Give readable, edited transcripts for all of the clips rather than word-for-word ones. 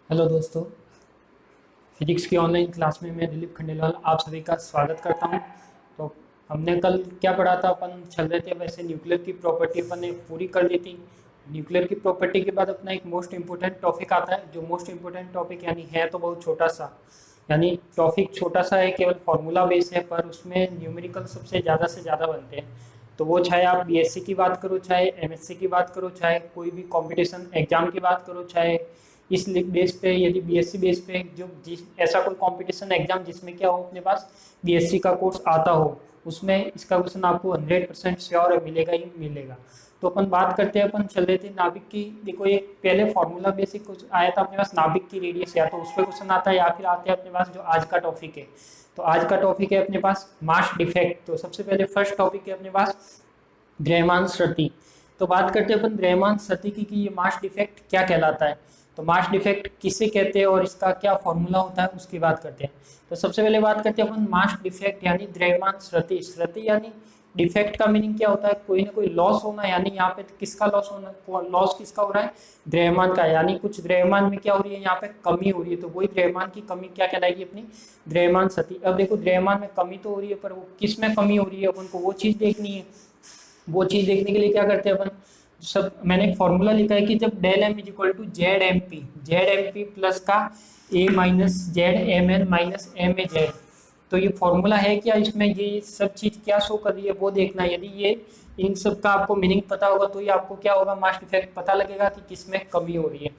Hello दोस्तों। Physics की online class में मैं दिलीप खंडेलवाल आप सभी का स्वागत करता हूं। तो हमने कल क्या पढ़ा था, अपन चल रहे थे वैसे न्यूक्लियर की प्रॉपर्टी अपन ने पूरी कर दी थी। न्यूक्लियर की प्रॉपर्टी के बाद अपना एक मोस्ट इंपोर्टेंट टॉपिक आता है, जो मोस्ट इंपोर्टेंट टॉपिक यानी है तो बहुत छोटा सा, यानी टॉपिक छोटा सा है, केवल फॉर्मूला बेस है, पर उसमें न्यूमेरिकल सबसे ज़्यादा से ज़्यादा बनते हैं। तो वो चाहे आप बीएससी की बात करो, चाहे एमएससी की बात करो, चाहे कोई भी कंपटीशन एग्जाम की बात करो, चाहे इस बेस पे, यदि बीएससी बेस पे जो जिस ऐसा कोई कंपटीशन एग्जाम जिसमें क्या हो अपने पास बीएससी का कोर्स आता हो, उसमें इसका क्वेश्चन आपको 100% श्योर मिलेगा ही मिलेगा। तो अपन बात करते हैं, अपन चल रहे थे नाभिक की। देखो ये पहले फॉर्मूला बेसिक कुछ आया था अपने पास नाभिक की रेडियस, या तो उस पर क्वेश्चन आता है या फिर आते हैं अपने पास जो आज का टॉपिक है। तो आज का टॉपिक है अपने पास मास डिफेक्ट। तो सबसे पहले फर्स्ट टॉपिक है अपने पास द्रव्यमान श्रुति। तो बात करते हैं अपन द्रव्यमान श्रुति की कि ये मास डिफेक्ट क्या कहलाता है। तो मास डिफेक्ट किसे कहते हैं और इसका क्या फॉर्मूला होता है उसकी बात करते हैं। तो सबसे पहले बात करते हैं अपन मास डिफेक्ट यानी द्रव्यमान श्रुति। श्रुति यानी डिफेक्ट का मीनिंग क्या होता है, कोई ना कोई लॉस होना, यानी यहाँ पे किसका लॉस होना, लॉस किसका हो रहा है, द्रव्यमान का। यानी कुछ द्रव्यमान में क्या हो रही है, यहाँ पे कमी हो रही है, तो वही द्रव्यमान की कमी क्या कहलाएगी, अपनी द्रव्यमान श्रुति। अब देखो द्रव्यमान में कमी तो हो रही है, पर वो किस में कमी हो रही है अपन को वो चीज देखनी है। वो चीज देखने के लिए क्या करते हैं अपन, सब मैंने एक फॉर्मूला लिखा है कि जब del M is equal to Z M P plus का A minus Z M N minus M A Z. तो ये फॉर्मूला है क्या, इसमें ये सब चीज क्या शो कर रही है वो देखना है। यदि ये इन सब का आपको मीनिंग पता होगा तो ये आपको क्या होगा, मास डिफेक्ट पता लगेगा कि किसमें कमी हो रही है।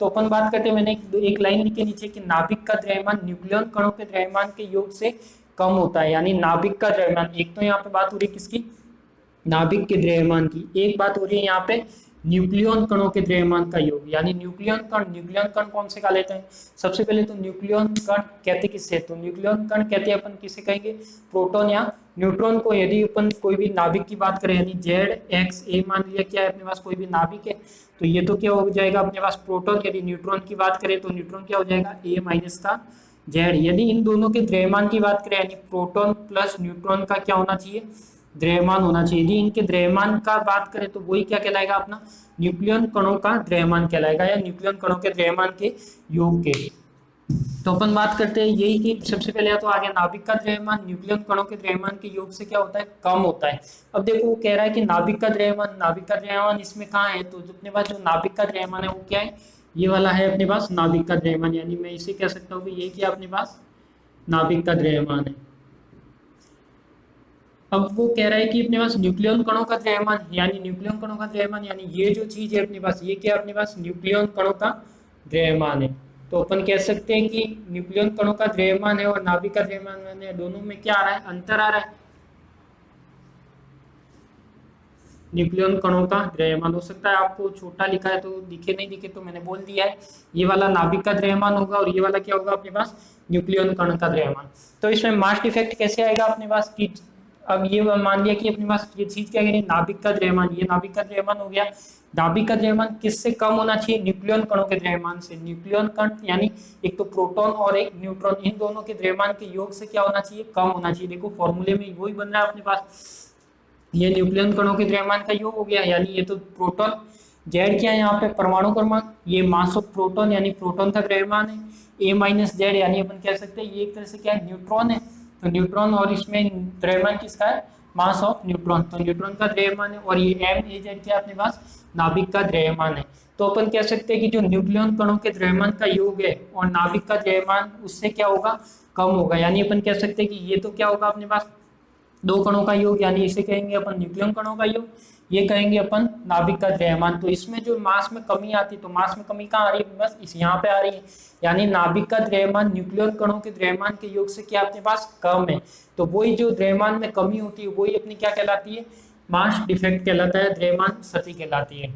तो अपन बात करते हैं, मैंने एक लाइन लिखी नीचे कि नाभिक का द्रव्यमान न्यूक्लियन कणों के द्रव्यमान के योग से कम होता है। यानी नाभिक का द्रव्यमान, एक तो यहाँ पे बात हो रही है किसकी, नाभिक के द्रव्यमान की। एक बात हो रही है यहाँ पे न्यूक्लियन कणों के द्रव्यमान का योग, यानी न्यूक्लियन कण कौन से का लेते हैं। सबसे पहले तो न्यूक्लियन कण कहते किससे, तो न्यूक्लियन कण कहते हैं अपन किसे कहेंगे, प्रोटॉन या न्यूट्रॉन को। यदि अपन कोई भी नाभिक की बात करें, यानी जेड एक्स ए मान लिया क्या है अपने पास कोई भी नाभिक है, तो ये तो क्या हो जाएगा अपने पास प्रोटॉन। यदि न्यूट्रॉन की बात करें तो न्यूट्रॉन क्या हो जाएगा, ए माइनस का जेड। यदि इन दोनों के द्रव्यमान की बात करें, यानी प्रोटॉन प्लस न्यूट्रॉन का क्या होना चाहिए, द्रव्यमान होना चाहिए। यदि इनके द्रव्यमान का बात करें तो वही क्या कहलाएगा, अपना न्यूक्लियन कणों का द्रव्यमान कहलाएगा, या न्यूक्लियन कणों के द्रव्यमान के योग के। तो अपन बात करते हैं यही कि सबसे पहले तो आ गया नाभिक का द्रव्यमान न्यूक्लियन कणों के द्रव्यमान के योग से क्या होता है, कम होता है। अब देखो वो कह रहा है कि नाभिक का द्रव्यमान, नाभिक का द्रव्यमान इसमें कहाँ है, तो अपने पास जो नाभिक का द्रव्यमान है वो क्या है, ये वाला है अपने पास नाभिक का द्रव्यमान। यानी मैं इसे कह सकता हूँ कि ये क्या अपने पास नाभिक का द्रव्यमान है। अब वो कह रहा है कि अपने पास न्यूक्लियन कणों का द्रव्यमान, यानी न्यूक्लियन कणों का द्रव्यमान, यानी ये जो चीज है अपने पास, ये क्या अपने पास न्यूक्लियन कणों का द्रव्यमान है। तो अपन कह सकते हैं कि न्यूक्लियन कणों का द्रव्यमान है और नाभिक का द्रव्यमान है, दोनों में क्या आ रहा है, अंतर आ रहा है। न्यूक्लियन कणों का द्रव्यमान हो सकता है आपको छोटा लिखा है तो दिखे नहीं दिखे, तो मैंने बोल दिया है ये वाला नाभिक का द्रव्यमान होगा और ये वाला क्या होगा अपने पास न्यूक्लियन कण का द्रव्यमान। तो इसमें मास डिफेक्ट कैसे आएगा अपने पास की, अब ये मान लिया कि अपने पास ये चीज क्या करें, नाभिक का द्रव्यमान, ये नाभिक का द्रव्यमान हो गया। नाभिक का द्रव्यमान किससे कम होना चाहिए, न्यूक्लियन कणों के द्रव्यमान से। न्यूक्लियन कण यानी एक तो प्रोटॉन और एक न्यूट्रॉन, इन दोनों के द्रव्यमान के योग से क्या होना चाहिए, कम होना चाहिए। देखो फॉर्मूले में वही बन रहा है अपने पास, ये न्यूक्लियन कणों के द्रव्यमान का योग हो गया, यानी ये तो प्रोटॉन, जेड क्या है यहाँ पे परमाणु क्रमांक, ये मास ऑफ प्रोटॉन यानी प्रोटॉन का द्रव्यमान है। ए माइनस जेड यानी अपन कह सकते हैं ये एक तरह से क्या है, न्यूट्रॉन है। तो न्यूट्रॉन, और इसमें द्रव्यमान किसका है, मास ऑफ न्यूट्रॉन, तो न्यूट्रॉन का द्रव्यमान है। और ये एम ए जेड क्या अपने पास नाभिक का द्रव्यमान है। तो अपन कह सकते हैं कि जो न्यूक्लियन कणों के द्रव्यमान का योग है और नाभिक का द्रव्यमान उससे क्या होगा, कम होगा। यानी अपन कह सकते हैं कि ये तो क्या होगा अपने पास दो कणों का योग, यानी इसे कहेंगे अपन न्यूक्लियन कणों का योग, ये कहेंगे अपन नाभिक का द्रव्यमान। तो इसमें जो मास में कमी आती है, तो मास में कमी कहाँ आ रही है, बस इस यहाँ पे आ रही है। यानी नाभिक का द्रव्यमान न्यूक्लियन कणों के द्रव्यमान के योग से क्या अपने पास कम है। तो वही जो द्रव्यमान में कमी होती है वही अपनी क्या कहलाती है, मास डिफेक्ट कहलाता है, द्रव्यमान क्षति कहलाती है।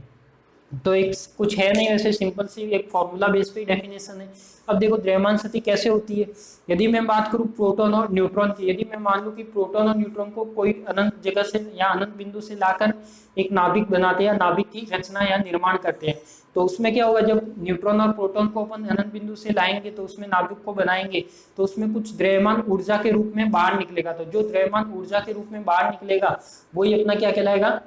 तो एक कुछ है नहीं, वैसे सिंपल सी एक फॉर्मूला बेस पे डेफिनेशन है। अब देखो द्रव्यमान क्षति कैसे होती है। यदि मैं बात करूं प्रोटॉन और न्यूट्रॉन की, यदि मैं मान लूं कि प्रोटॉन और न्यूट्रॉन को कोई अनंत जगह से या अनंत बिंदु से लाकर एक नाभिक बनाते हैं या नाभिक की रचना या निर्माण करते हैं, तो उसमें क्या होगा, जब न्यूट्रॉन और प्रोटॉन को अपन अनंत बिंदु से लाएंगे तो उसमें नाभिक को बनाएंगे, तो उसमें कुछ द्रव्यमान ऊर्जा के रूप में बाहर निकलेगा। तो जो द्रव्यमान ऊर्जा के रूप में बाहर निकलेगा वही अपना क्या कहलाएगा,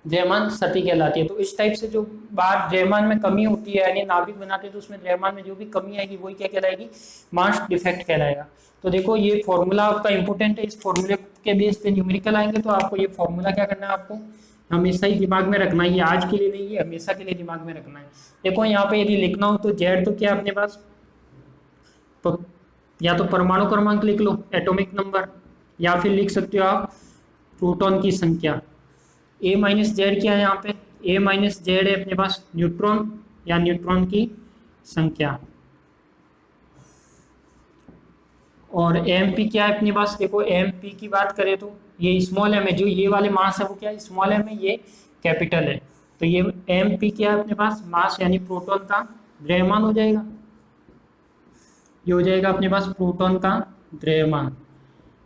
द्रव्यमान स्थिति कहलाती है। तो इस टाइप से जो बात द्रव्यमान में कमी होती है यानी नाभिक बनाते हैं तो उसमें द्रव्यमान में जो भी कमी आएगी वही क्या कहलाएगी, मास डिफेक्ट कहलाएगा। तो देखो ये फॉर्मूला आपका इंपॉर्टेंट है, इस फॉर्मूले के बेस पे न्यूमेरिकल आएंगे तो आपको ये फॉर्मूला क्या करना है, आपको हमेशा ही दिमाग में रखना है, ये आज के लिए नहीं, ये हमेशा के लिए दिमाग में रखना है। देखो यहाँ पे यदि लिखना हो तो जेड तो क्या अपने पास, तो या तो परमाणु क्रमांक लिख लो एटॉमिक नंबर, या फिर लिख सकते हो आप प्रोटॉन की संख्या। ए माइनस जेड क्या है यहाँ पे, ए माइनस जेड है अपने पास न्यूट्रॉन या न्यूट्रॉन की संख्या। और एम पी क्या है अपने पास, देखो एम पी की बात करें तो ये स्मॉल एम है, जो ये वाले मास है वो क्या है, स्मॉल एम है, ये कैपिटल है। तो ये एम पी क्या है अपने पास, मास यानी प्रोटॉन का द्रव्यमान हो जाएगा, ये हो जाएगा अपने पास प्रोटॉन का द्रव्यमान।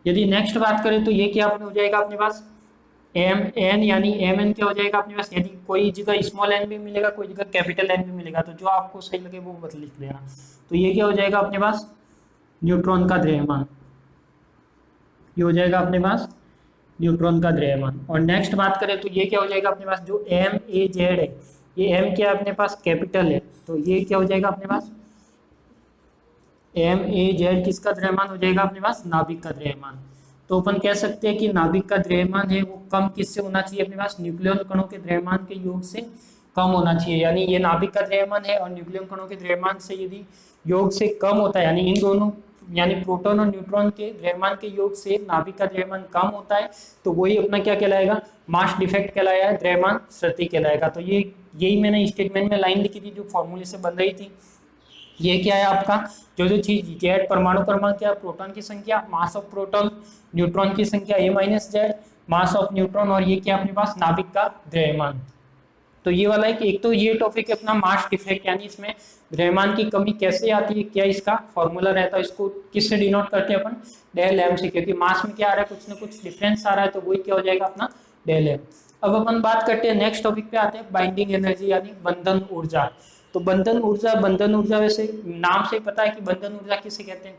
यदि नेक्स्ट बात करें तो ये क्या हो जाएगा अपने पास, एम एन यानी एम एन क्या हो जाएगा अपने पास, यदि कोई जगह स्मॉल एन भी मिलेगा कोई जगह कैपिटल एन भी मिलेगा, तो जो आपको सही लगे वो मत लिख देना। तो ये क्या हो जाएगा अपने पास, न्यूट्रॉन का द्रव्यमान, ये हो जाएगा अपने पास न्यूट्रॉन का द्रव्यमान। और नेक्स्ट बात करें तो ये क्या हो जाएगा अपने पास, जो एम ए जेड है, ये एम क्या है अपने पास कैपिटल है, तो ये क्या हो जाएगा अपने पास एम ए जेड किसका द्रव्यमान हो जाएगा अपने पास, नाभिक का द्रव्यमान। तो अपन कह सकते हैं कि नाभिक का द्रव्यमान है वो कम किससे होना चाहिए अपने पास, न्यूक्लियन कणों के द्रव्यमान के योग से कम होना चाहिए। यानी ये नाभिक का द्रव्यमान है और न्यूक्लियन कणों के द्रव्यमान से यदि योग से कम होता है, यानी इन दोनों यानी प्रोटॉन और न्यूट्रॉन के द्रव्यमान के योग से नाभिक का द्रव्यमान कम होता है, तो वही अपना क्या कहलाएगा, मास डिफेक्ट कहलाया है, द्रव्यमान स्थिति कहलाएगा। तो ये यही मैंने स्टेटमेंट में लाइन लिखी थी जो फॉर्मूले से बन रही थी। ये क्या है आपका, जो जो चीज जेड परमाणु क्रमांक क्या, प्रोटॉन की संख्या, मास ऑफ प्रोटॉन, न्यूट्रॉन की संख्या A minus Z, mass of neutron, और ये क्या अपने पास नाभिक का द्रव्यमान। तो ये वाला एक तो ये टॉपिक है अपना मास डिफेक्ट, यानी इसमें द्रव्यमान की कमी कैसे आती है, क्या इसका फॉर्मूला रहता है, इसको किससे डिनोट करते हैं अपन, डेल एम से, क्योंकि मास में क्या आ रहा है कुछ ना कुछ डिफरेंस आ रहा है, तो वही क्या हो जाएगा अपना डेल एम। अब अपन बात करते हैं नेक्स्ट टॉपिक पे आते हैं, बाइंडिंग एनर्जी यानी बंधन ऊर्जा। तो बंधन ऊर्जा वैसे नाम से ही पता है कि बंधन ऊर्जा किसे कहते हैं,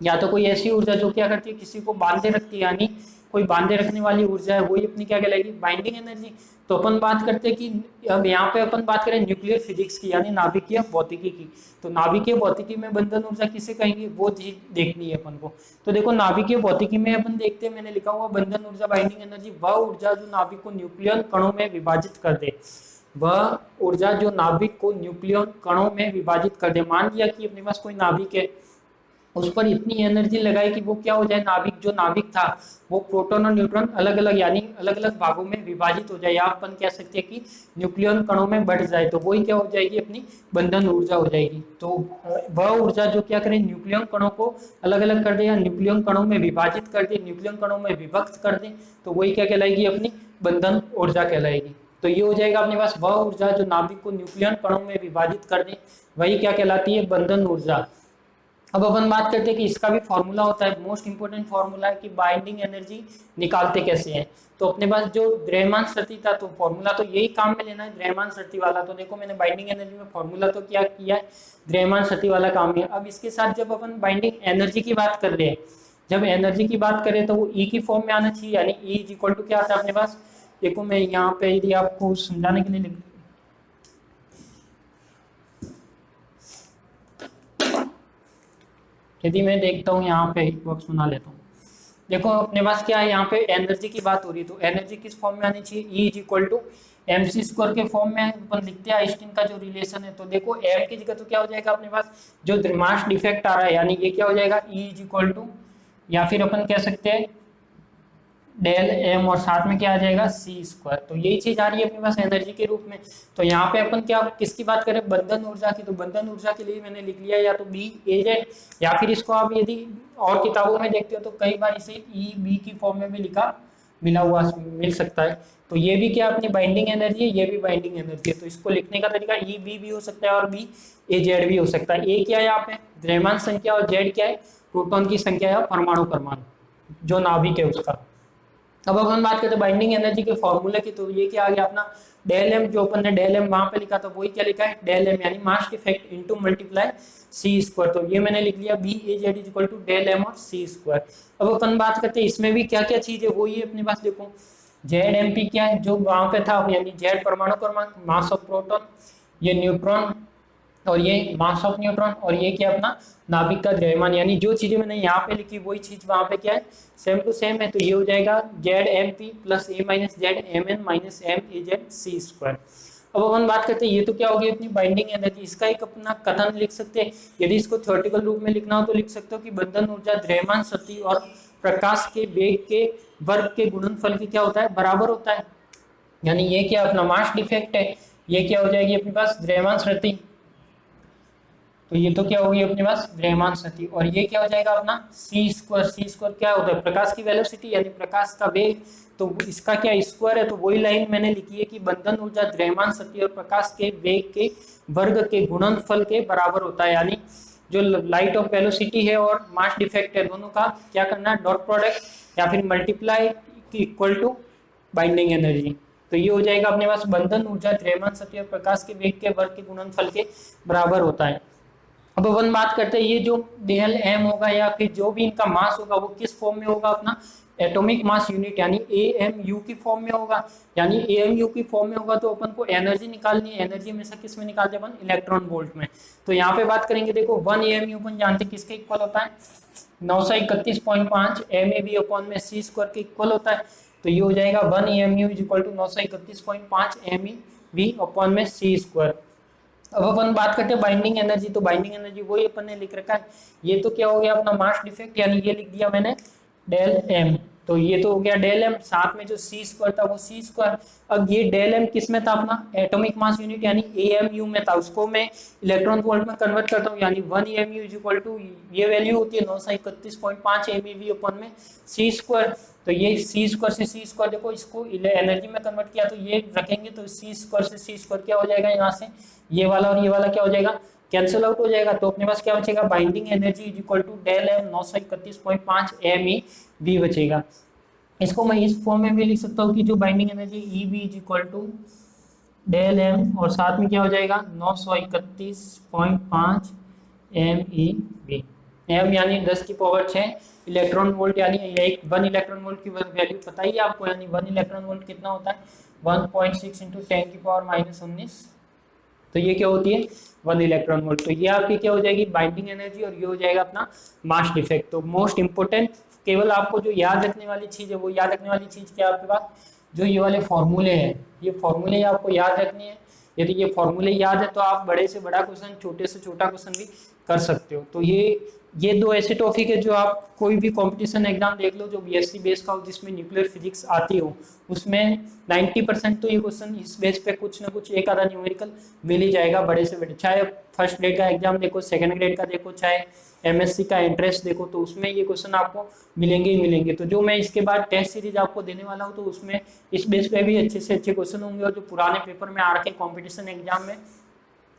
या तो कोई ऐसी ऊर्जा जो क्या करती है किसी को बांधे रखती है, यानी कोई बांधे रखने वाली ऊर्जा है, वही अपनी क्या कहलाएगी, बाइंडिंग एनर्जी। तो अपन बात करते हैं कि अब यहाँ पे अपन बात करें न्यूक्लियर फिजिक्स की यानी नाभिकीय भौतिकी की। तो नाभिकीय भौतिकी में बंधन ऊर्जा किसे कहेंगे वो चीज देखनी है अपन को। तो देखो नाभिकीय भौतिकी में अपन देखते हैं, मैंने लिखा हुआ बंधन ऊर्जा बाइंडिंग एनर्जी वह ऊर्जा जो नाभिक को न्यूक्लियन कणों में विभाजित कर दे, वह ऊर्जा जो नाभिक को न्यूक्लियन कणों में विभाजित कर दे। मान लिया कि अपने पास कोई नाभिक है, उस पर इतनी एनर्जी लगाई कि वो क्या हो जाए, नाभिक जो नाभिक था वो प्रोटॉन और न्यूट्रॉन अलग अलग यानी अलग अलग भागों में विभाजित हो जाए, या अपन कह सकते हैं कि न्यूक्लियन कणों में बढ़ जाए, तो वही क्या हो जाएगी अपनी बंधन ऊर्जा हो जाएगी। तो वह ऊर्जा जो क्या करे, न्यूक्लियन कणों को अलग अलग कर दे या न्यूक्लियन कणों में विभाजित कर दे, न्यूक्लियन कणों में विभक्त कर दे, तो वही क्या कहलाएगी अपनी बंधन ऊर्जा कहलाएगी। तो ये हो जाएगा अपने पास वह ऊर्जा जो नाभिक को न्यूक्लियन कणों में विभाजित कर दे, वही क्या कहलाती है बंधन ऊर्जा। अब अपन बात करते हैं कि इसका भी फॉर्मूला होता है, मोस्ट इंपोर्टेंट फॉर्मूला है कि बाइंडिंग एनर्जी निकालते कैसे हैं। तो अपने पास जो द्रव्यमान शक्ति था, तो फॉर्मूला तो यही काम में लेना है द्रव्यमान शक्ति वाला। तो देखो मैंने बाइंडिंग एनर्जी में फॉर्मूला तो क्या किया है, द्रव्यमान शक्ति वाला काम है। अब इसके साथ जब अपन बाइंडिंग एनर्जी की बात कर रहे हैं, जब एनर्जी की बात करें तो वो ई की फॉर्म में आना चाहिए, यानी ई इज इक्वल टू क्या आता है अपने पास, देखो मैं यहाँ पे यदि आपको समझाने के लिए लिख, यदि मैं देखता हूँ यहाँ पे एक बॉक्स बना लेता हूँ, देखो अपने पास क्या है, यहाँ पे एनर्जी की बात हो रही है, तो एनर्जी किस फॉर्म में आनी चाहिए, E is equal to M C square के फॉर्म में अपन लिखते हैं आइंस्टीन का जो रिलेशन है। तो देखो एम की जगह तो क्या हो जाएगा अपने पास, जो मास डिफेक्ट आ रहा है यानी ये क्या हो जाएगा ई इज इक्वल टू, या फिर अपन कह सकते हैं डेल एम, और साथ में क्या आ जाएगा सी स्क्वायर। तो यही चीज आ रही है अपने पास एनर्जी के रूप में। तो यहाँ पे अपन क्या किसकी बात करें, बंधन ऊर्जा की। तो बंधन ऊर्जा के लिए मैंने लिख लिया या तो बी ए जेड, या फिर इसको आप यदि और किताबों में देखते हो तो कई बार इसे ई बी की फॉर्म में भी लिखा मिला हुआ मिल सकता है। तो ये भी क्या अपनी बाइंडिंग एनर्जी है, ये भी बाइंडिंग एनर्जी है। तो इसको लिखने का तरीका ई बी भी हो सकता है और बी ए जेड भी हो सकता है। ए क्या है यहाँ पे द्रव्यमान संख्या, और जेड क्या है प्रोटॉन की संख्या या परमाणु क्रमांक जो नाभिक है उसका। अब अपन बात करते हैं बाइंडिंग एनर्जी के फॉर्मूले की। तो ये क्या आ गया अपना डेल एम, जो अपन ने डेल एम वहां पे लिखा था वही क्या लिखा है डेल एम, यानी mass effect into multiply C square. तो ये मैंने लिख लिया B A Z is equal to del M और सी स्क्वायर। अब अपन बात करते हैं इसमें भी क्या क्या चीज है, वो ये अपने पास देखो ZMP क्या है, जो वहां पे था, यानी Z परमाणु क्रमांक, मास ऑफ प्रोटॉन, ये न्यूट्रॉन और ये मास ऑफ न्यूट्रॉन, और ये क्या अपना नाभिक का द्रव्यमान। यानी जो चीजें मैंने यहाँ पे लिखी वही चीज वहां पे क्या है, सेम टू सेम है। तो ये हो जाएगा ZMP plus A minus ZMN minus MAZC²। अब अपन बात करते हैं, ये तो क्या होगी अपनी बाइंडिंग एनर्जी। इसका एक अपना कथन लिख सकते हैं, यदि इसको थ्योरेटिकल रूप में लिखना हो तो लिख सकते हो कि बंधन ऊर्जा द्रव्यमान शक्ति और प्रकाश के वेग के वर्ग के गुणनफल की क्या होता है, बराबर होता है। यानी ये क्या अपना मास डिफेक्ट है, ये क्या हो जाएगी अपने पास द्रव्यमान शक्ति। तो ये तो क्या होगी अपने पास द्रव्यमान शक्ति, और ये क्या हो जाएगा अपना C²। C² क्या होता है, प्रकाश की वेलोसिटी यानी प्रकाश का वेग। तो इसका क्या स्क्वायर है, तो वही लाइन मैंने लिखी है कि बंधन ऊर्जा द्रव्यमान शक्ति और प्रकाश के वेग के वर्ग के गुणनफल के बराबर होता है। यानी जो लाइट ऑफ वेलोसिटी है और मास डिफेक्ट है, दोनों का क्या करना है, डॉट प्रोडक्ट या फिर multiply equal to binding energy. तो ये हो जाएगा अपने पास बंधन ऊर्जा द्रव्यमान शक्ति और प्रकाश के वेग के वर्ग के गुणनफल के बराबर होता है। अब अपन बात करते हैं, ये जो डेल एम होगा या फिर जो भी इनका मास होगा वो किस फॉर्म में होगा, अपना एटॉमिक मास यूनिट यानी AMU की फॉर्म में होगा। यानी AMU की फॉर्म में होगा तो अपन को एनर्जी निकालनी है, एनर्जी हमेशा किस में निकालते हैं अपन, इलेक्ट्रॉन वोल्ट में। तो यहाँ पे बात करेंगे, देखो 1 AMU अपन जानते हैं किसके इक्वल होता है, 931.5 MeV/c² के इक्वल होता है। तो ये हो जाएगा 1 AMU इक्वल टू 931.5 MeV/c²। अब अपन बात करते हैं बाइंडिंग एनर्जी। तो बाइंडिंग एनर्जी वही अपन ने लिख रखा है, ये तो क्या हो गया अपना मास डिफेक्ट, यानी ये लिख दिया मैंने डेल एम। तो ये तो हो गया डेल एम, साथ में जो C² था वो C²। अब ये डेल एम किस में था, अपना एटॉमिक मास यूनिट यानी AMU में था, उसको मैं इलेक्ट्रॉन वोल्ट में कन्वर्ट करता हूँ। यानी 1 AMU इक्वल टू ये वैल्यू होती है 931.5 MeV/c²। तो ये C² से C² देखो, इसको एनर्जी में कन्वर्ट किया तो ये रखेंगे, तो C² से C² क्या हो जाएगा, यहाँ से ये वाला और ये वाला क्या हो जाएगा, कैंसिल आउट हो जाएगा। तो अपने पास क्या बचेगा, binding energy equal to del M 931.5 MeV बचेगा। इसको मैं इस फॉर्म में भी लिख सकता हूँ कि जो binding energy EV equal to del M और साथ में क्या हो जाएगा 931.5 MeV। एम यानी 10⁶ इलेक्ट्रॉन वोल्ट, यानी 1 इलेक्ट्रॉन वोल्ट की वैल्यू पता ही है आपको, यानी 1 इलेक्ट्रॉन वोल्ट कितना होता है 1.6 × 10⁻⁻⁹। तो ये क्या होती है 1 इलेक्ट्रॉन वोल्ट। तो ये आपकी क्या हो जाएगी बाइंडिंग एनर्जी, और ये हो जाएगा अपना मास डिफेक्ट। तो मोस्ट इंपोर्टेंट केवल आपको जो याद रखने वाली चीज है, वो याद रखने वाली चीज क्या है आपके पास, जो ये वाले फॉर्मूले हैं, ये फॉर्मूले आपको याद रखनी है। यदि ये फॉर्मूले याद है तो आप बड़े से बड़ा क्वेश्चन, छोटे से छोटा क्वेश्चन भी कर सकते हो। तो ये दो ऐसे टॉपिक है जो आप कोई भी कंपटीशन एग्जाम देख लो जो BSc बेस का हो, जिसमें न्यूक्लियर फिजिक्स आती हो, उसमें 90% तो ये क्वेश्चन इस बेस पे कुछ ना कुछ एक आधा न्यूमेरिकल मिल ही जाएगा बड़े से बड़े। चाहे फर्स्ट ग्रेड का एग्जाम देखो, सेकंड ग्रेड का देखो, चाहे MSc का इंटरेस्ट देखो, तो उसमें ये क्वेश्चन आपको मिलेंगे ही मिलेंगे। तो जो मैं इसके बाद टेस्ट सीरीज आपको देने वाला हूँ, तो उसमें इस बेस पे भी अच्छे से अच्छे क्वेश्चन होंगे, और जो पुराने पेपर में आ रखे कॉम्पिटिशन एग्जाम में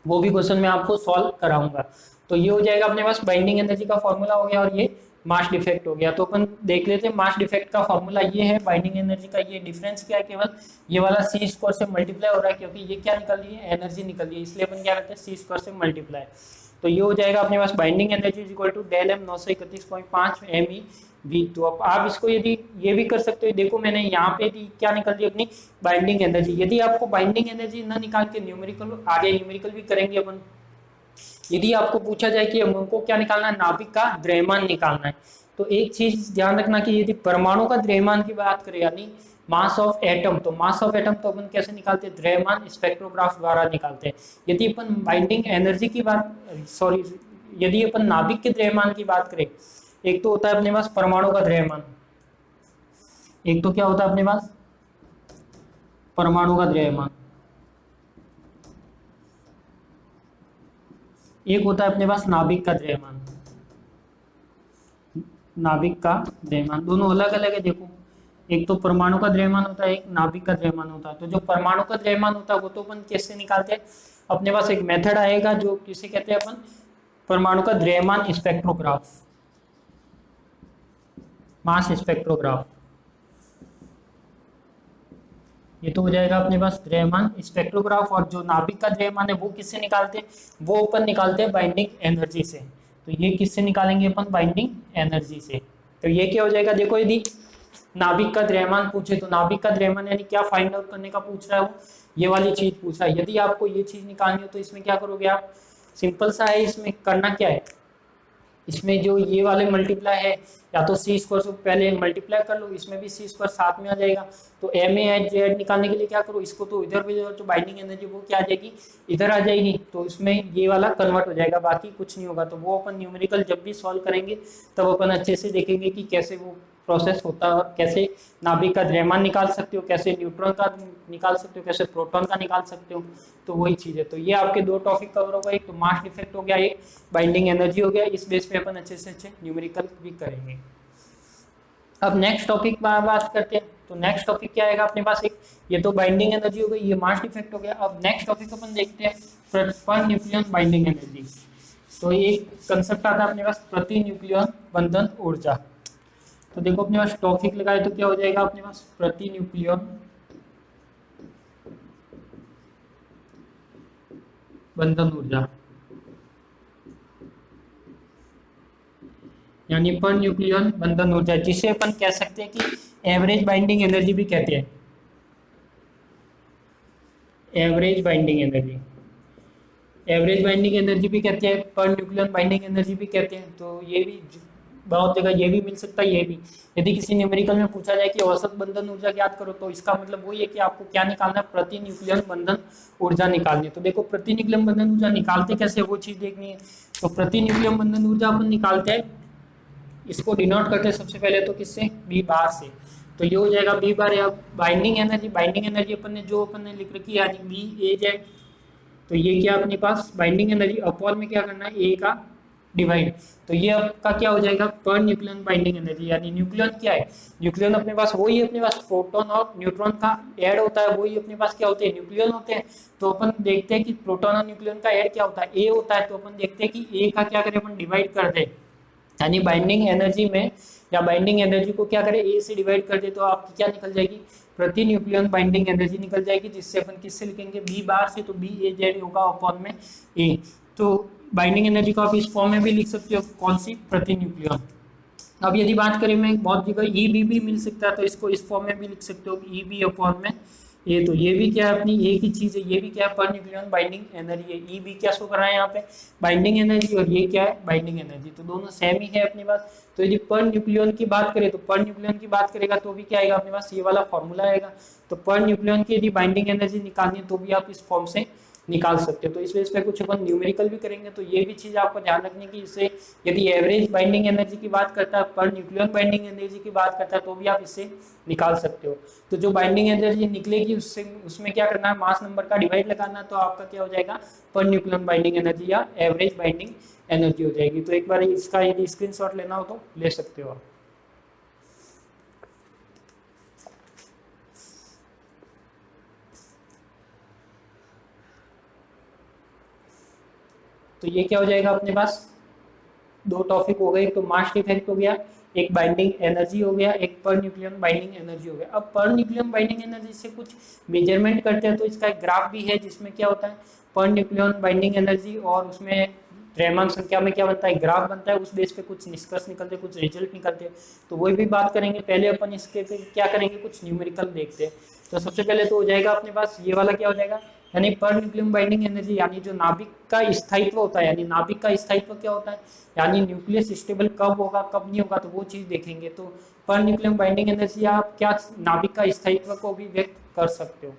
वो भी क्वेश्चन मैं आपको सॉल्व कराऊंगा। तो ये हो जाएगा अपने पास बाइंडिंग एनर्जी का फॉर्मूला हो गया, और ये मास डिफेक्ट हो गया। तो अपन देख लेते हैं मास डिफेक्ट का फॉर्मूला ये है, बाइंडिंग एनर्जी का ये डिफरेंस क्या है, केवल ये वाला C² से मल्टीप्लाई हो रहा है, क्योंकि ये क्या निकल रही है एनर्जी निकल रही है, इसलिए अपन क्या करते हैं C² से मल्टीप्लाई। तो ये हो जाएगा अपने पास binding energy equal to del M 931.5 MeV। तो अब आप इसको यदि ये भी कर सकते हो, देखो मैंने यहाँ पे क्या निकल रही है अपनी बाइंडिंग एनर्जी। यदि आपको बाइंडिंग एनर्जी ना निकाल के न्यूमेरिकल, आगे न्यूमेरिकल भी करेंगे अपन, यदि आपको पूछा जाए कि हमको क्या निकालना है, नाभिक का द्रव्यमान निकालना है, तो एक चीज ध्यान रखना कि यदि परमाणु का द्रव्यमान की बात करें, यानी मास ऑफ एटम, तो मास ऑफ एटम तो अपन कैसे निकालते हैं, द्रव्यमान स्पेक्ट्रोग्राफ द्वारा निकालते हैं। यदि अपन बाइंडिंग एनर्जी की बात, सॉरी, यदि अपन नाभिक के द्रव्यमान की बात करें, एक तो होता है अपने पास परमाणु का द्रव्यमान, एक तो क्या होता है अपने पास परमाणु का द्रव्यमान, एक होता है अपने पास नाभिक का द्रव्यमान। नाभिक का द्रव्यमान दोनों अलग अलग है, देखो एक तो परमाणु का द्रव्यमान होता है, एक नाभिक का द्रव्यमान होता है। तो जो परमाणु का द्रव्यमान होता है वो तो अपन कैसे निकालते हैं, अपने पास एक मेथड आएगा जो किसे कहते हैं अपन, परमाणु का द्रव्यमान स्पेक्ट्रोग्राफ, मास स्पेक्ट्रोग्राफ। ये तो हो जाएगा अपने पास द्रव्यमान स्पेक्ट्रोग्राफ। और जो नाभिक का द्रव्यमान है वो किससे निकालते हैं, वो अपन निकालते हैं बाइंडिंग एनर्जी से। तो ये किससे निकालेंगे अपन, बाइंडिंग एनर्जी से। तो ये क्या हो जाएगा, देखो यदि नाभिक का द्रव्यमान पूछे तो नाभिक का द्रव्यमान यानी क्या फाइंड आउट करने का पूछ रहा है वो, ये वाली चीज पूछा है। यदि आपको ये चीज निकालनी हो तो इसमें क्या करोगे आप, सिंपल सा है, इसमें करना क्या है, इसमें जो ये वाले मल्टीप्लाई है या तो सी स्क्वायर से पहले मल्टीप्लाई कर लो, इसमें भी सी स्क्वायर साथ में आ जाएगा। तो एम ए जेड निकालने के लिए क्या करो, इसको तो इधर भी जो बाइंडिंग एनर्जी वो क्या आ जाएगी, इधर आ जाएगी, तो इसमें ये वाला कन्वर्ट हो जाएगा, बाकी कुछ नहीं होगा। तो वो अपन न्यूमेरिकल जब भी सॉल्व करेंगे तब अपन अच्छे से देखेंगे कि कैसे वो प्रोसेस होता है और कैसे नाभिक का द्रव्यमान निकाल सकते हो, कैसे न्यूट्रॉन का निकाल सकते हो, कैसे प्रोटॉन का निकाल सकते हो। तो वही चीज है। तो ये आपके दो टॉपिक कवर हो गए, एक तो मास डिफेक्ट हो गया, एक बाइंडिंग एनर्जी हो गया। इस बेस पे अपन अच्छे से अच्छे न्यूमेरिकल भी करेंगे। अब नेक्स्ट टॉपिक बात करते हैं। तो नेक्स्ट टॉपिक क्या आएगा अपने पास, एक ये तो बाइंडिंग एनर्जी हो गई, ये मास डिफेक्ट हो गया। अब नेक्स्ट टॉपिक अपन देखते हैं पर न्यूक्लियन बाइंडिंग एनर्जी। तो एक कंसेप्ट आता है अपने पास प्रति न्यूक्लियन बंधन ऊर्जा। तो देखो अपने पास टॉपिक लगाए तो क्या हो जाएगा अपने पास, प्रति न्यूक्लियन बंधन ऊर्जा यानी पर न्यूक्लियन बंधन ऊर्जा, जिसे अपन कह सकते हैं कि एवरेज बाइंडिंग एनर्जी भी कहते हैं। Average binding energy, average binding energy भी कहते हैं, पर न्यूक्लियन बाइंडिंग एनर्जी भी कहते हैं। तो ये भी बहुत जगह ये भी मिल सकता है, ये भी। यदि किसी न्यूमेरिकल में पूछा जाए कि औसत बंधन ऊर्जा ज्ञात करो, तो इसका मतलब वही है कि आपको क्या निकालना है, प्रति न्यूक्लियन बंधन ऊर्जा निकालनी है। तो देखो प्रति न्यूक्लियन बंधन ऊर्जा निकालते कैसे, वो चीज देखनी है। तो प्रति न्यूक्लियन बंधन ऊर्जा अपन निकालते हैं, इसको डिनोट करते हैं सबसे पहले तो किससे, बी बार से। तो ये हो जाएगा बी बार या बाइंडिंग एनर्जी। बाइंडिंग एनर्जी अपन ने जो अपन ने लिख रखी है यानी बी ए जेड। तो ये क्या अपने पास बाइंडिंग एनर्जी अपॉन में क्या करना है, ए का डिवाइड। तो ये आपका क्या हो जाएगा, पर न्यूक्लियन बाइंडिंग एनर्जी। यानी न्यूक्लियन क्या है, न्यूक्लियन अपने पास वही है, अपने पास प्रोटॉन और न्यूट्रॉन का ऐड होता है, वही अपने पास क्या होते हैं, न्यूक्लियन होते हैं। तो अपन देखते हैं कि प्रोटॉन और न्यूक्लियन का ऐड क्या होता है, ए होता है। तो अपन देखते हैं कि ए का क्या करें अपन, डिवाइड कर दे, यानी बाइंडिंग एनर्जी में या बाइंडिंग एनर्जी को क्या करें, ए से डिवाइड कर दे, तो आपकी क्या निकल जाएगी, प्रति न्यूक्लियन बाइंडिंग एनर्जी निकल जाएगी, जिससे अपन किससे लिखेंगे, बी बार से। तो बी ए जेड होगा अपॉन में ए। तो बाइंडिंग एनर्जी को आप इस फॉर्म में भी लिख सकते हो, कौन सी, प्रति न्यूक्लियन। अब यदि बात करें मैं, बहुत जगह ई बी भी मिल सकता है, तो इसको इस फॉर्म में भी लिख सकते हो, ई बी अपॉन में ए। तो ये भी क्या है अपनी एक ही चीज है, ये भी क्या है, पर न्यूक्लियन बाइंडिंग एनर्जी है। ई बी क्या शो कर रहा है यहाँ पे, बाइंडिंग एनर्जी, और ये क्या है, बाइंडिंग एनर्जी। तो दोनों सेम ही है अपने पास। तो यदि पर न्यूक्लियन की बात करें, तो पर न्यूक्लियन की बात करेगा तो भी क्या आएगा अपने पास, ये वाला फॉर्मूला आएगा। तो पर न्यूक्लियन की यदि बाइंडिंग एनर्जी निकालनी है तो भी आप इस फॉर्म से निकाल सकते हो। तो इस वजह से कुछ अपन न्यूमेरिकल भी करेंगे, तो ये भी चीज आपको ध्यान रखनी कि इससे यदि एवरेज बाइंडिंग एनर्जी की बात करता है, पर न्यूक्लियन बाइंडिंग एनर्जी की बात करता है, तो भी आप इससे निकाल सकते हो। तो जो बाइंडिंग एनर्जी निकलेगी उससे, उसमें क्या करना है, मास नंबर का डिवाइड लगाना, तो आपका क्या हो जाएगा, पर न्यूक्लियन बाइंडिंग एनर्जी या एवरेज बाइंडिंग एनर्जी हो जाएगी। तो एक बार इसका यदि स्क्रीनशॉट लेना हो तो ले सकते हो आप। तो ये क्या हो जाएगा अपने पास, दो टॉपिक हो गए, एक तो मास डिफेक्ट हो गया, एक बाइंडिंग एनर्जी हो गया, एक पर न्यूक्लियन बाइंडिंग एनर्जी हो गया। अब पर न्यूक्लियन बाइंडिंग एनर्जी से कुछ मेजरमेंट करते हैं, तो इसका एक ग्राफ भी है जिसमें क्या होता है, पर न्यूक्लियन बाइंडिंग एनर्जी और उसमें द्रव्यमान संख्या में क्या बनता है, ग्राफ बनता है, उस बेस पे कुछ निष्कर्ष निकलते हैं, कुछ रिजल्ट निकलते हैं। तो वही भी बात करेंगे। पहले अपन इसके पे क्या करेंगे, कुछ न्यूमेरिकल देखते हैं। तो सबसे पहले तो हो जाएगा अपने पास ये वाला क्या हो जाएगा, यानी पर न्यूक्लियन बाइंडिंग एनर्जी, यानी जो नाभिक का स्थायित्व होता है, यानी नाभिक का स्थायित्व क्या होता है, यानी न्यूक्लियस स्टेबल कब होगा कब नहीं होगा, तो वो चीज देखेंगे। तो पर न्यूक्लियन बाइंडिंग एनर्जी आप क्या नाभिक का स्थायित्व को भी व्यक्त कर सकते हो।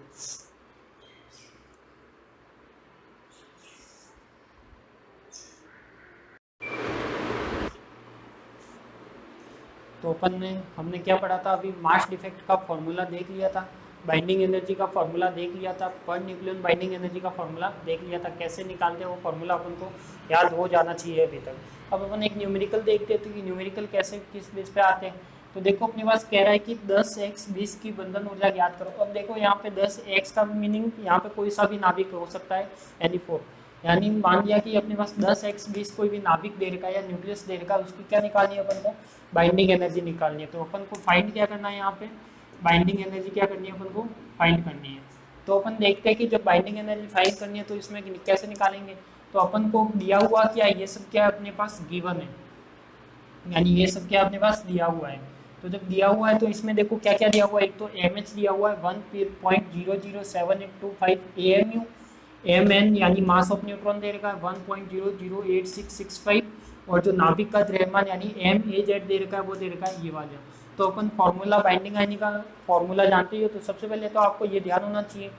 तो अपन ने हमने क्या पढ़ा था अभी, मास डिफेक्ट का फॉर्मूला देख लिया था, बाइंडिंग एनर्जी का फॉर्मूला देख लिया था, पर न्यूक्लियन बाइंडिंग एनर्जी का फॉर्मूला देख लिया था। कैसे निकालते हैं वो फॉर्मूला अपन को याद हो जाना चाहिए अभी तक। अब अपन एक न्यूमेरिकल देखते हैं, तो ये न्यूमेरिकल कैसे किस बेस पे आते हैं। तो देखो अपने पास कह रहा है कि 10x 20 की बंधन ऊर्जा ज्ञात करो। अब देखो यहाँ पे 10x का मीनिंग यहाँ पे कोई सा भी नाभिक हो सकता है, Ni4। यानी मान लिया कि अपने पास 10x 20 कोई भी नाभिक दे रखा है या न्यूक्लियस दे रखा है, उसकी क्या निकालनी है अपन को, बाइंडिंग एनर्जी निकालनी है। तो अपन को फाइंड क्या करना है, यहाँ पे बाइंडिंग एनर्जी क्या करनी है, अपन को फाइंड करनी है। तो अपन देखते हैं कि जब बाइंडिंग एनर्जी फाइंड करनी है तो इसमें कैसे निकालेंगे। तो अपन को दिया हुआ क्या है, ये सब क्या है अपने पास गिवन है, यानी ये सब क्या अपने पास दिया हुआ है। तो जब दिया हुआ है तो इसमें देखो क्या क्या दिया हुआ है। एक तो एमएच दिया हुआ है 1.007825 एएमयू, एमएन यानी मास ऑफ न्यूट्रॉन दे रखा है 1.008665, और जो नाभिक का द्रव्यमान यानी एम ए जेड दे रखा है वो दे रखा है ये वाला। तो अपन फॉर्मूला बाइंडिंग आयनी का फॉर्मूला जानते ही हो, तो सबसे पहले तो आपको ये ध्यान होना चाहिए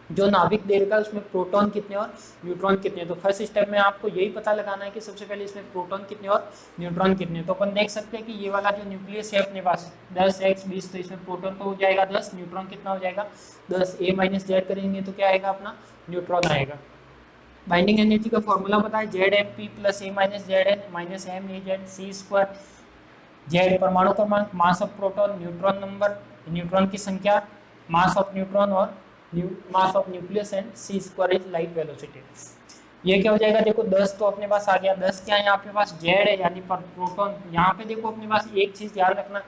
जो नाभिक दे रखा है उसमें प्रोटॉन कितने और न्यूट्रॉन कितने। तो फर्स्ट स्टेप में आपको यही पता लगाना है कि सबसे पहले इसमें प्रोटॉन कितने और न्यूट्रॉन कितने। तो अपन देख सकते हैं कि ये वाला जो न्यूक्लियस है अपने पास 10x20, तो इसमें प्रोटॉन तो हो जाएगा 10, न्यूट्रॉन कितना हो जाएगा 10। ए माइनस जेड करेंगे तो क्या आएगा अपना न्यूट्रॉन आएगा। बाइंडिंग एनर्जी का फॉर्मूला पता है Z M P plus A minus Z N minus M A Z C square. Z परमाणु क्रमांक, mass of proton, neutron number, neutron की संख्या, मास ऑफ न्यूट्रॉन और mass of nucleus, and C square is light velocity. ये क्या हो जाएगा देखो 10 तो अपने पास आ गया। 10 क्या है यहाँ पे पास जेड है यानी पर प्रोटॉन। यहाँ पे देखो अपने पास एक चीज ध्यान रखना,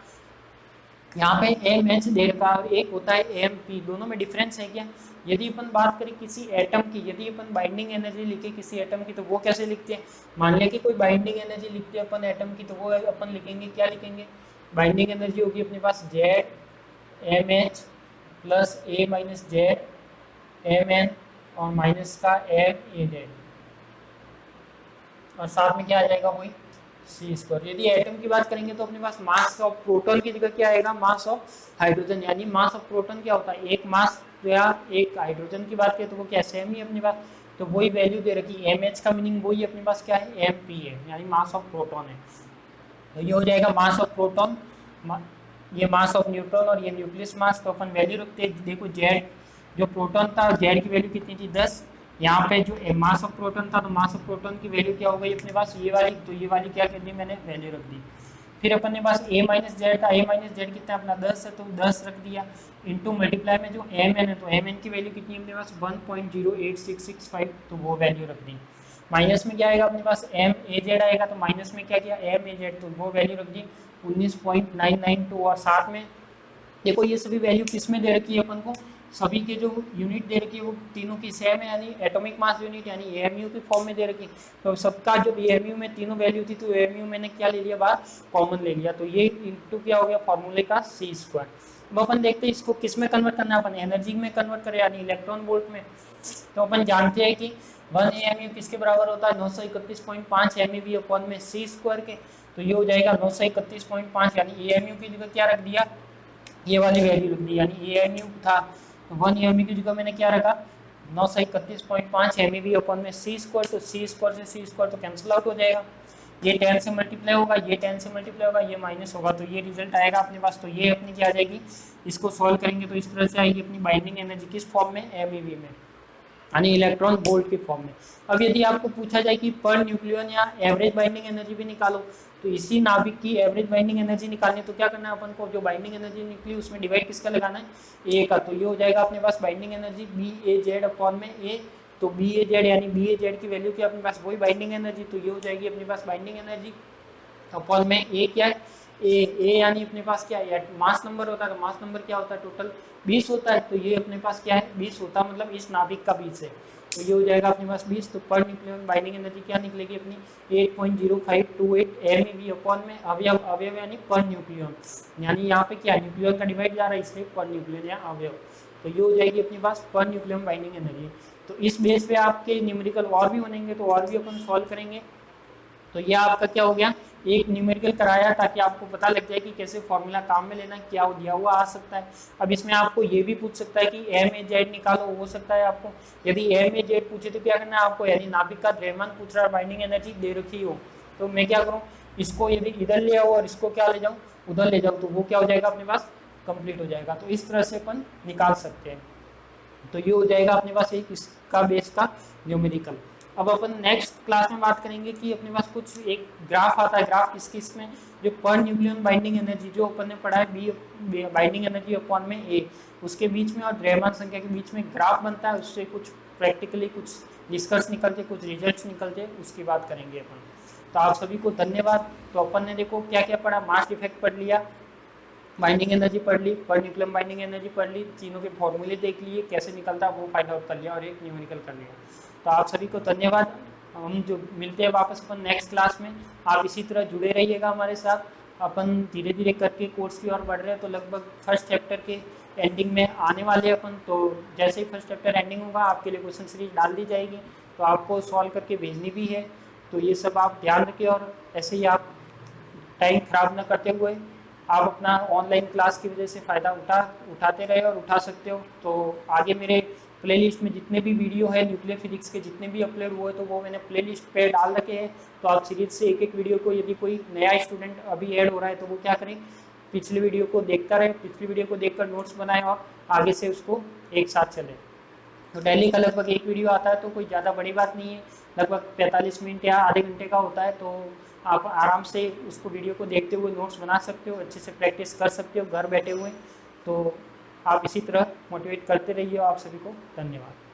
यहाँ पे एम एच दे रखा है, एक होता है एम पी, दोनों में डिफरेंस है क्या। यदि अपन बात करें किसी एटम की, यदि अपन बाइंडिंग एनर्जी लिखे किसी एटम की तो वो कैसे लिखते हैं। मान लिया कि कोई बाइंडिंग एनर्जी लिखते हैं अपन एटम की, तो वो अपन लिखेंगे क्या लिखेंगे, बाइंडिंग एनर्जी होगी अपने पास Z M H plus A minus Z M N और माइनस का एम ए जेड, और साथ में क्या आ जाएगा वही सी स्क्वायर। यदि एटम की बात करेंगे तो अपने पास मास ऑफ प्रोटॉन की जगह क्या आएगा मास ऑफ हाइड्रोजन, यानी मास ऑफ प्रोटॉन क्या होता है एक मास, या एक हाइड्रोजन की बात करें तो वो क्या सेम ही अपने पास, तो वही वैल्यू दे रखी एम एच का मीनिंग वही अपने पास क्या है एम पी है, यानी मास ऑफ प्रोटॉन है। तो ये हो जाएगा मास ऑफ प्रोटॉन, ये मास ऑफ न्यूट्रॉन और ये न्यूक्लियस मास। तो अपन वैल्यू रखते हैं, देखो जेड जो प्रोटॉन था जेड की वैल्यू कितनी थी 10। यहाँ पे जो मास ऑफ प्रोटॉन था तो मास ऑफ प्रोटॉन की वैल्यू क्या हो गई अपने पास ये वाली, तो ये वाली क्या कर दी मैंने वैल्यू रख दी। फिर अपन ने पास ए माइनस जेड था, ए माइनस जेड कितना अपना 10 है तो 10 रख दिया, इंटू मल्टीप्लाई में जो एम एन है तो एम एन की वैल्यू कितनी है अपने पास 1.08665, तो वो वैल्यू रख दी। माइनस में क्या आएगा अपने पास एम ए जेड आएगा, तो माइनस में क्या किया एम ए जेड, तो वो वैल्यू रख दी 19.992। और साथ में देखो ये सभी वैल्यू किस में दे रखी है अपन को, सभी के जो यूनिट दे रखी है वो तीनों की सेम है, यानी एटॉमिक मास यूनिट यानी एएमयू की फॉर्म में दे रखी है। तो सबका जो एएमयू में तीनों वैल्यू थी तो एएमयू मैंने क्या ले लिया बाहर कॉमन ले लिया, तो ये इंटू क्या हो गया फॉर्मूले का सी स्क्वायर। अब अपन देखते हैं इसको किस में कन्वर्ट करना है, अपन एनर्जी में कन्वर्ट करें यानी इलेक्ट्रॉन वोल्ट में। तो अपन जानते हैं कि 1 एएमयू किसके बराबर होता है 931.5 एमईवी अपॉन में सी स्क्वायर के, तो ये हो जाएगा 931.5, यानी एएमयू की जगह क्या रख दिया ये वाली वैल्यू रख दी, यानी एएमयू था तो 1 एमई की जगह मैंने क्या रखा 931.5 एमईवी अपॉन में सी स्क्वायर, तो सी स्क्वायर से सी स्क्वायर तो कैंसिल आउट हो जाएगा, ये 10 से मल्टीप्लाई होगा, ये 10 से मल्टीप्लाई होगा, ये माइनस होगा, तो ये रिजल्ट आएगा अपने पास। तो ये अपनी क्या आ जाएगी, इसको सॉल्व करेंगे तो इस तरह से आएगी अपनी बाइंडिंग एनर्जी किस फॉर्म में एमईवी में, यानी इलेक्ट्रॉन वोल्ट की फॉर्म में। अब यदि आपको पूछा जाए कि पर न्यूक्लियन या एवरेज बाइंडिंग एनर्जी भी निकालो, तो इसी नाभिक की एवरेज बाइंडिंग एनर्जी निकालनी तो क्या करना है अपन को, जो बाइंडिंग एनर्जी निकली उसमें डिवाइड किसका लगाना है ए का, तो ये हो जाएगा अपने पास binding energy B A Z upon में ए, तो बी ए जेड यानी बी ए जेड की वैल्यू क्या अपने पास वही बाइंडिंग एनर्जी, तो ये हो जाएगी अपने पास बाइंडिंग एनर्जी अपॉन में ए क्या है ए यानी अपने पास क्या है मास नंबर होता है, तो मास नंबर क्या होता है टोटल 20 होता है, तो ये अपने पास क्या है 20 होता है, मतलब इस नाभिक का 20 है, तो ये हो जाएगा अपने पास 20। तो पर न्यूक्लियन बाइंडिंग एनर्जी क्या निकलेगी अपनी 8.0528 एमईवी अपॉन में अवयव, अवयव यानी पर न्यूक्लियन, यानी यहाँ पे क्या न्यूक्लियन का डिवाइड जा रहा है इसलिए पर न्यूक्लियन या अवयव, तो ये हो जाएगी अपने पास पर न्यूक्लियन बाइंडिंग एनर्जी। तो इस बेस पे आपके न्यूमेरिकल और भी बनेंगे तो और भी अपन सॉल्व करेंगे। तो ये आपका क्या हो गया एक न्यूमेरिकल कराया ताकि आपको पता लग जाए कि कैसे फॉर्मूला काम में लेना क्या दिया हुआ आ सकता है। अब इसमें आपको ये भी पूछ सकता है कि एम ए जेड निकालो, हो सकता है आपको, यदि एम ए जेड पूछे तो क्या करना है आपको, यानी नाभिक का द्रव्यमान पूछ रहा है बाइंडिंग एनर्जी दे रखी हो, तो मैं क्या करूँ इसको यदि इधर ले आओ और इसको क्या ले जाऊँ उधर ले जाऊँ, तो वो क्या हो जाएगा अपने पास कंप्लीट हो जाएगा। तो इस तरह से अपन निकाल सकते हैं। तो ये हो जाएगा अपने पास एक इसका बेस का न्यूमेरिकल। अब अपन नेक्स्ट क्लास में बात करेंगे कि अपने पास कुछ एक ग्राफ आता है, ग्राफ किस किस में जो पर न्यूक्लियन बाइंडिंग एनर्जी जो अपन ने पढ़ा है बी बाइंडिंग एनर्जी अपॉन में ए, उसके बीच में और द्रव्यमान संख्या के बीच में ग्राफ बनता है, उससे कुछ प्रैक्टिकली कुछ निष्कर्ष निकलते कुछ रिजल्ट्स निकलते उसकी बात करेंगे अपन। तो आप सभी को धन्यवाद। तो अपन ने देखो क्या क्या पढ़ा, मास डिफेक्ट पढ़ लिया, बाइंडिंग एनर्जी पढ़ ली, पर न्यूक्लियन बाइंडिंग एनर्जी पढ़ ली, तीनों के फॉर्मूले देख लिए कैसे निकलता है वो फाइंड आउट कर लिया और एक न्यूमेरिकल कर लिया। तो आप सभी को धन्यवाद। हम जो मिलते हैं वापस अपन नेक्स्ट क्लास में, आप इसी तरह जुड़े रहिएगा हमारे साथ अपन धीरे धीरे करके कोर्स की ओर बढ़ रहे हैं, तो लगभग फर्स्ट चैप्टर के एंडिंग में आने वाले अपन। तो जैसे ही फर्स्ट चैप्टर एंडिंग होगा आपके लिए क्वेश्चन सीरीज डाल दी जाएगी, तो आपको सॉल्व करके भेजनी भी है। तो ये सब आप ध्यान रखें, और ऐसे ही आप टाइम खराब ना करते हुए आप अपना ऑनलाइन क्लास की वजह से फ़ायदा उठाते रहे और उठा सकते हो। तो आगे मेरे प्लेलिस्ट में जितने भी वीडियो है न्यूक्लियर फिजिक्स के जितने भी अपलोड हुए, तो वो मैंने प्लेलिस्ट पे डाल रखे हैं। तो आप सीरीज से एक एक वीडियो को, यदि कोई नया स्टूडेंट अभी ऐड हो रहा है तो वो क्या करें, पिछली वीडियो को देखता रहे, पिछली वीडियो को देखकर नोट्स बनाए और आगे से उसको एक साथ चले। तो डेली का लगभग एक वीडियो आता है, तो कोई ज़्यादा बड़ी बात नहीं है, लगभग 45 मिनट या आधे घंटे का होता है। तो आप आराम से उसको वीडियो को देखते हुए नोट्स बना सकते हो, अच्छे से प्रैक्टिस कर सकते हो घर बैठे हुए। तो आप इसी तरह मोटिवेट करते रहिए। आप सभी को धन्यवाद।